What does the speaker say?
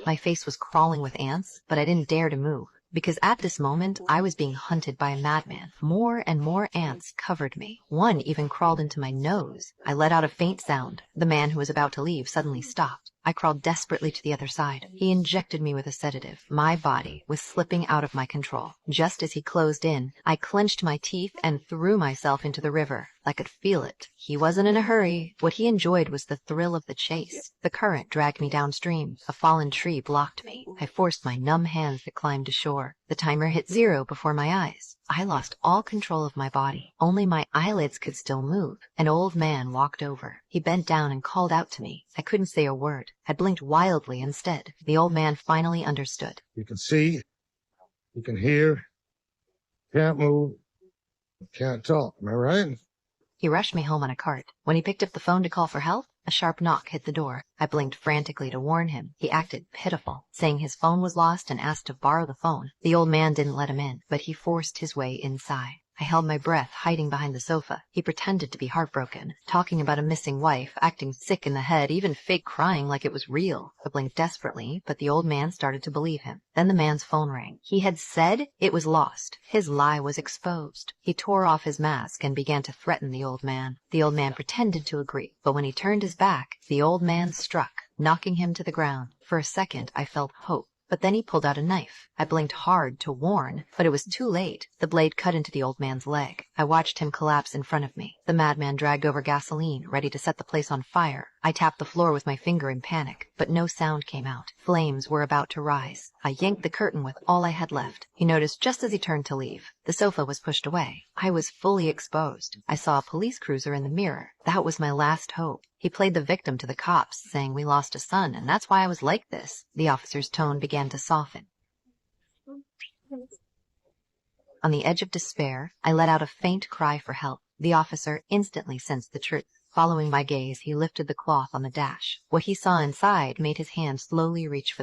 My face was crawling with ants, but I didn't dare to move, because at this moment I was being hunted by a madman. More and more ants covered me. One even crawled into my nose. I let out a faint sound. The man who was about to leave suddenly stopped. I crawled desperately to the other side. He injected me with a sedative. My body was slipping out of my control. Just as he closed in, I clenched my teeth and threw myself into the river. I could feel it. He wasn't in a hurry. What he enjoyed was the thrill of the chase. The current dragged me downstream. A fallen tree blocked me. I forced my numb hands to climb to shore. The timer hit 0 before my eyes. I lost all control of my body. Only my eyelids could still move. An old man walked over. He bent down and called out to me. I couldn't say a word. I blinked wildly instead. The old man finally understood. You can see, you can hear, can't move, can't talk. Am I right? He rushed me home on a cart. When he picked up the phone to call for help, a sharp knock hit the door. I blinked frantically to warn him. He acted pitiful, saying his phone was lost and asked to borrow the phone. The old man didn't let him in, but he forced his way inside. I held my breath, hiding behind the sofa. He pretended to be heartbroken, talking about a missing wife, acting sick in the head, even fake crying like it was real. I blinked desperately, but the old man started to believe him. Then the man's phone rang. He had said it was lost. His lie was exposed. He tore off his mask and began to threaten the old man. The old man pretended to agree, but when he turned his back, the old man struck, knocking him to the ground. For a second, I felt hope. But then he pulled out a knife. I blinked hard to warn, but it was too late. The blade cut into the old man's leg. I watched him collapse in front of me. The madman dragged over gasoline, ready to set the place on fire. I tapped the floor with my finger in panic, but no sound came out. Flames were about to rise. I yanked the curtain with all I had left. He noticed just as he turned to leave. The sofa was pushed away. I was fully exposed. I saw a police cruiser in the mirror. That was my last hope. He played the victim to the cops, saying we lost a son, and that's why I was like this. The officer's tone began to soften. On the edge of despair, I let out a faint cry for help. The officer instantly sensed the truth. Following my gaze, he lifted the cloth on the dash. What he saw inside made his hand slowly reach for the